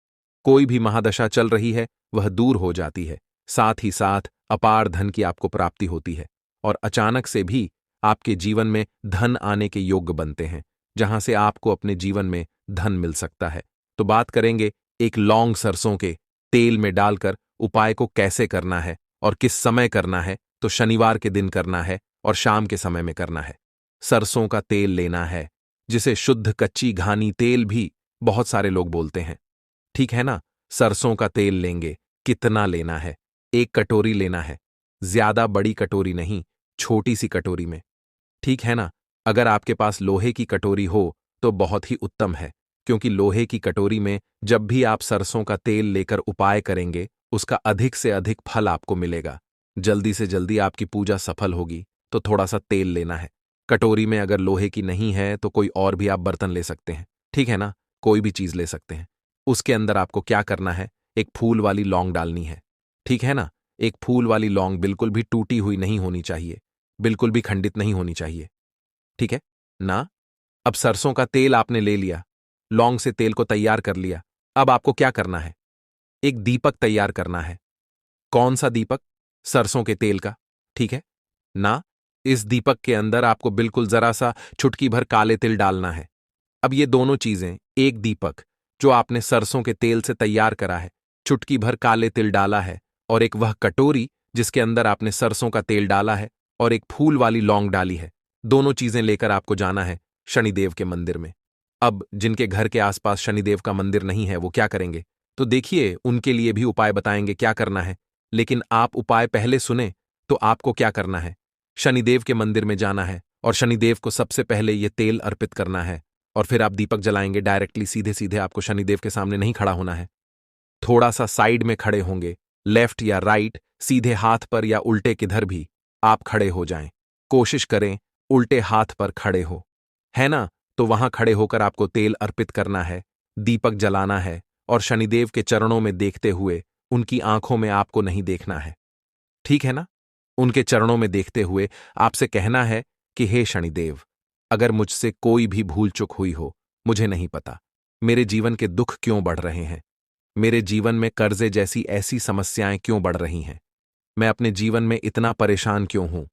कोई भी महादशा चल रही है, वह दूर हो जाती है। साथ ही साथ अपार धन की आपको प्राप्ति होती है, और अचानक से भी आपके जीवन में धन आने के योग्य बनते हैं, जहां से आपको अपने जीवन में धन मिल सकता है। तो बात करेंगे एक लौंग सरसों के तेल में डालकर उपाय को कैसे करना है और किस समय करना है, तो शनिवार के दिन करना है और शाम के समय में करना है। सरसों का तेल लेना है, जिसे शुद्ध कच्ची घानी तेल भी बहुत सारे लोग बोलते हैं, ठीक है ना। सरसों का तेल लेंगे। कितना लेना है? 1 कटोरी लेना है। ज्यादा बड़ी कटोरी नहीं, छोटी सी कटोरी में, ठीक है ना। अगर आपके पास लोहे की कटोरी हो तो बहुत ही उत्तम है, क्योंकि लोहे की कटोरी में जब भी आप सरसों का तेल लेकर उपाय करेंगे, उसका अधिक से अधिक फल आपको मिलेगा। जल्दी से जल्दी आपकी पूजा सफल होगी, तो थोड़ा सा तेल लेना है। कटोरी में अगर लोहे की नहीं है तो कोई और भी आप बर्तन ले सकते हैं, ठीक है ना, कोई भी चीज ले सकते हैं। उसके अंदर आपको क्या करना है, एक फूल वाली लौंग डालनी है, ठीक है ना। एक फूल वाली लौंग बिल्कुल भी टूटी हुई नहीं होनी चाहिए, बिल्कुल भी खंडित नहीं होनी चाहिए, ठीक है ना। अब सरसों का तेल आपने ले लिया, लौंग से तेल को तैयार कर लिया। अब आपको क्या करना है, एक दीपक तैयार करना है। कौन सा दीपक? सरसों के तेल का, ठीक है ना। इस दीपक के अंदर आपको बिल्कुल जरा सा चुटकी भर काले तिल डालना है। अब ये दोनों चीजें, एक दीपक जो आपने सरसों के तेल से तैयार करा है, चुटकी भर काले तिल डाला है, और एक वह कटोरी जिसके अंदर आपने सरसों का तेल डाला है और एक फूल वाली लौंग डाली है, दोनों चीजें लेकर आपको जाना है शनिदेव के मंदिर में। अब जिनके घर के आसपास शनिदेव का मंदिर नहीं है वो क्या करेंगे, तो देखिए उनके लिए भी उपाय बताएंगे क्या करना है। लेकिन आप उपाय पहले सुने तो आपको क्या करना है, शनिदेव के मंदिर में जाना है और शनिदेव को सबसे पहले ये तेल अर्पित करना है, और फिर आप दीपक जलाएंगे। डायरेक्टली सीधे सीधे आपको शनिदेव के सामने नहीं खड़ा होना है, थोड़ा सा साइड में खड़े होंगे, लेफ्ट या राइट, सीधे हाथ पर या उल्टे किधर भी आप खड़े हो जाएं। कोशिश करें उल्टे हाथ पर खड़े हो, है ना। तो वहां खड़े होकर आपको तेल अर्पित करना है, दीपक जलाना है, और शनिदेव के चरणों में देखते हुए, उनकी आंखों में आपको नहीं देखना है, ठीक है ना। उनके चरणों में देखते हुए आपसे कहना है कि हे शनिदेव, अगर मुझसे कोई भी भूल चूक हुई हो, मुझे नहीं पता, मेरे जीवन के दुख क्यों बढ़ रहे हैं, मेरे जीवन में कर्जे जैसी ऐसी समस्याएं क्यों बढ़ रही हैं, मैं अपने जीवन में इतना परेशान क्यों हूं,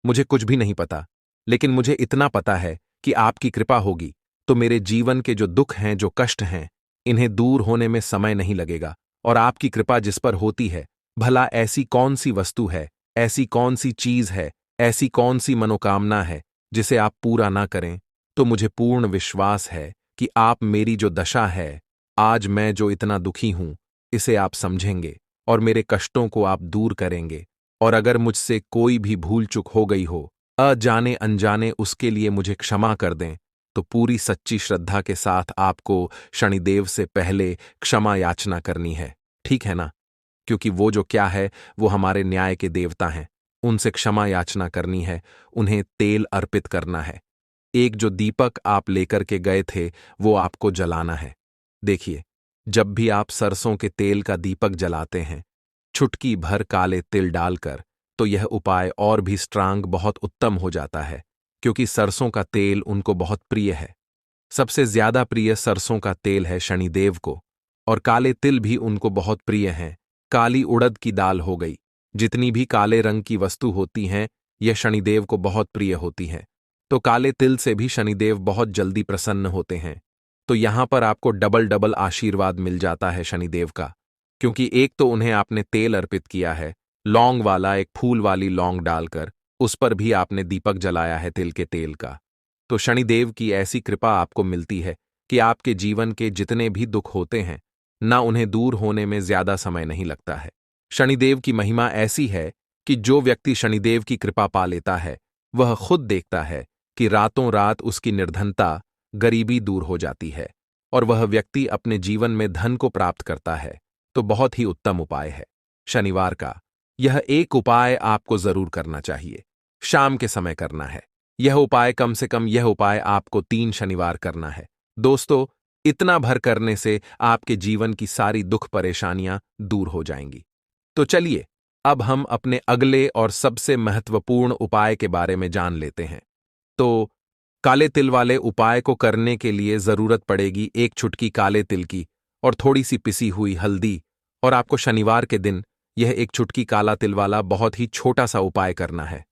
मुझे कुछ भी नहीं पता। लेकिन मुझे इतना पता है कि आपकी कृपा होगी तो मेरे जीवन के जो दुख हैं, जो कष्ट हैं, इन्हें दूर होने में समय नहीं लगेगा। और आपकी कृपा जिस पर होती है, भला ऐसी कौन सी वस्तु है, ऐसी कौन सी चीज है, ऐसी कौन सी मनोकामना है जिसे आप पूरा ना करें। तो मुझे पूर्ण विश्वास है कि आप मेरी जो दशा है, आज मैं जो इतना दुखी हूं, इसे आप समझेंगे और मेरे कष्टों को आप दूर करेंगे। और अगर मुझसे कोई भी भूल चूक हो गई हो, अजाने अनजाने, उसके लिए मुझे क्षमा कर दें। तो पूरी सच्ची श्रद्धा के साथ आपको शनिदेव से पहले क्षमा याचना करनी है, ठीक है ना। क्योंकि वो जो क्या है, वो हमारे न्याय के देवता हैं, उनसे क्षमा याचना करनी है, उन्हें तेल अर्पित करना है। एक जो दीपक आप लेकर के गए थे वो आपको जलाना है। देखिए, जब भी आप सरसों के तेल का दीपक जलाते हैं, चुटकी भर काले तिल डालकर, तो यह उपाय और भी स्ट्रांग, बहुत उत्तम हो जाता है, क्योंकि सरसों का तेल उनको बहुत प्रिय है। सबसे ज्यादा प्रिय सरसों का तेल है शनिदेव को, और काले तिल भी उनको बहुत प्रिय हैं। काली उड़द की दाल हो गई, जितनी भी काले रंग की वस्तु होती हैं, यह शनिदेव को बहुत प्रिय होती हैं। तो काले तिल से भी शनिदेव बहुत जल्दी प्रसन्न होते हैं। तो यहां पर आपको डबल डबल आशीर्वाद मिल जाता है शनिदेव का, क्योंकि एक तो उन्हें आपने तेल अर्पित किया है, लौंग वाला, एक फूल वाली लौंग डालकर, उस पर भी आपने दीपक जलाया है तिल के तेल का। तो शनिदेव की ऐसी कृपा आपको मिलती है कि आपके जीवन के जितने भी दुख होते हैं ना, उन्हें दूर होने में ज्यादा समय नहीं लगता है। शनिदेव की महिमा ऐसी है कि जो व्यक्ति शनिदेव की कृपा पा लेता है, वह खुद देखता है कि रातों रात उसकी निर्धनता, गरीबी दूर हो जाती है, और वह व्यक्ति अपने जीवन में धन को प्राप्त करता है। तो बहुत ही उत्तम उपाय है शनिवार का। यह एक उपाय आपको जरूर करना चाहिए, शाम के समय करना है। यह उपाय, कम से कम यह उपाय आपको 3 शनिवार करना है। दोस्तों, इतना भर करने से आपके जीवन की सारी दुख परेशानियां दूर हो जाएंगी। तो चलिए, अब हम अपने अगले और सबसे महत्वपूर्ण उपाय के बारे में जान लेते हैं। तो काले तिल वाले उपाय को करने के लिए जरूरत पड़ेगी 1 चुटकी काले तिल की और थोड़ी सी पिसी हुई हल्दी। और आपको शनिवार के दिन यह 1 चुटकी काला तिल वाला बहुत ही छोटा सा उपाय करना है।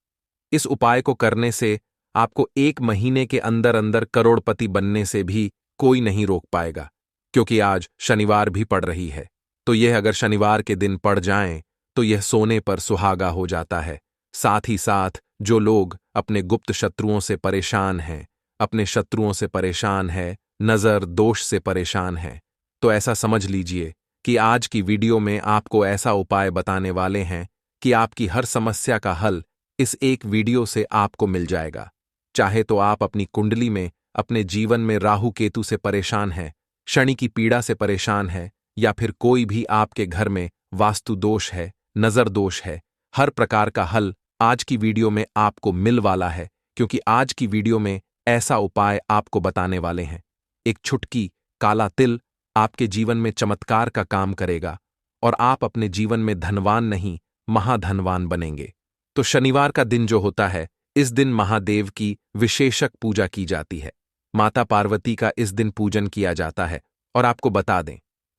इस उपाय को करने से आपको 1 महीने के अंदर अंदर करोड़पति बनने से भी कोई नहीं रोक पाएगा। क्योंकि आज शनिवार भी पड़ रही है। तो यह अगर शनिवार के दिन पड़ जाएं तो यह सोने पर सुहागा हो जाता है। साथ ही साथ जो लोग अपने गुप्त शत्रुओं से परेशान हैं, अपने शत्रुओं से परेशान है, नजर दोष से परेशान है, तो ऐसा समझ लीजिए कि आज की वीडियो में आपको ऐसा उपाय बताने वाले हैं कि आपकी हर समस्या का हल इस एक वीडियो से आपको मिल जाएगा। चाहे तो आप अपनी कुंडली में, अपने जीवन में राहु केतु से परेशान हैं, शनि की पीड़ा से परेशान है, या फिर कोई भी आपके घर में वास्तु दोष है, नजर दोष है, हर प्रकार का हल आज की वीडियो में आपको मिल वाला है। क्योंकि आज की वीडियो में ऐसा उपाय आपको बताने वाले हैं। एक छुटकी काला तिल आपके जीवन में चमत्कार का काम करेगा और आप अपने जीवन में धनवान नहीं, महाधनवान बनेंगे। तो शनिवार का दिन जो होता है, इस दिन महादेव की विशेषक पूजा की जाती है। माता पार्वती का इस दिन पूजन किया जाता है। और आपको बता दें,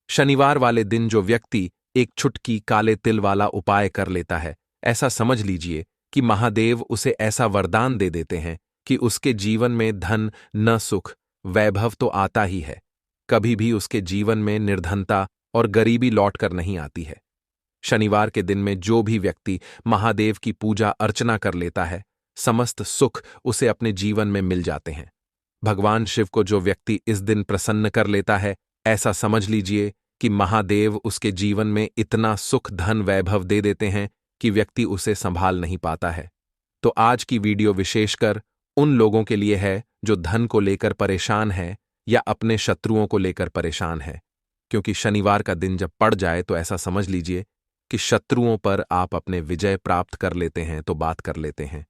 शनिवार वाले दिन जो व्यक्ति एक छुटकी काले तिल वाला उपाय कर लेता है, ऐसा समझ लीजिए कि महादेव उसे ऐसा वरदान दे देते हैं कि उसके जीवन में धन न सुख वैभव तो आता ही है, कभी भी उसके जीवन में निर्धनता और गरीबी लौट कर नहीं आती है। शनिवार के दिन में जो भी व्यक्ति महादेव की पूजा अर्चना कर लेता है, समस्त सुख उसे अपने जीवन में मिल जाते हैं। भगवान शिव को जो व्यक्ति इस दिन प्रसन्न कर लेता है, ऐसा समझ लीजिए कि महादेव उसके जीवन में इतना सुख धन वैभव दे देते हैं कि व्यक्ति उसे संभाल नहीं पाता है। तो आज की वीडियो विशेषकर उन लोगों के लिए है जो धन को लेकर परेशान है या अपने शत्रुओं को लेकर परेशान है। क्योंकि शनिवार का दिन जब पड़ जाए तो ऐसा समझ लीजिए कि शत्रुओं पर आप अपने विजय प्राप्त कर लेते हैं, तो बात कर लेते हैं।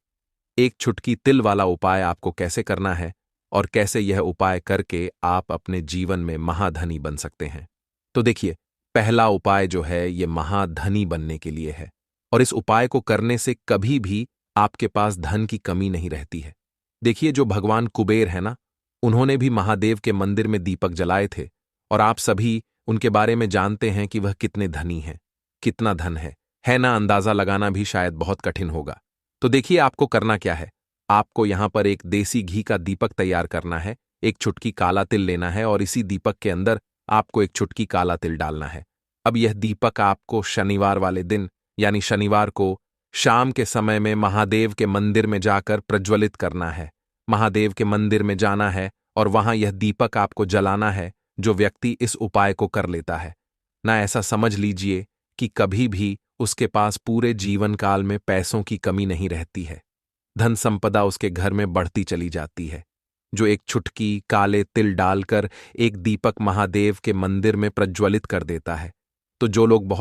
एक छुटकी तिल वाला उपाय आपको कैसे करना है और कैसे यह उपाय करके आप अपने जीवन में महाधनी बन सकते हैं। तो देखिए, पहला उपाय जो है ये महाधनी बनने के लिए है और इस उपाय को करने से कभी भी आपके पास धन की कमी नहीं रहती है। देखिए, जो भगवान कुबेर है ना, उन्होंने भी महादेव के मंदिर में दीपक जलाए थे और आप सभी उनके बारे में जानते हैं कि वह कितने धनी हैं, कितना धन है ना। अंदाजा लगाना भी शायद बहुत कठिन होगा। तो देखिए, आपको करना क्या है। आपको यहां पर एक देसी घी का दीपक तैयार करना है, एक छुटकी काला तिल लेना है और इसी दीपक के अंदर आपको एक छुटकी काला तिल डालना है। अब यह दीपक आपको शनिवार वाले दिन यानी शनिवार को शाम के समय में महादेव के मंदिर में जाकर प्रज्वलित करना है। महादेव के मंदिर में जाना है और वहां यह दीपक आपको जलाना है। जो व्यक्ति इस उपाय को कर लेता है ना, ऐसा समझ लीजिए कि कभी भी उसके पास पूरे जीवन काल में पैसों की कमी नहीं रहती है। धन संपदा उसके घर में बढ़ती चली जाती है। जो एक छुटकी काले तिल डालकर एक दीपक महादेव के मंदिर में प्रज्वलित कर देता है, तो जो लोग बहुत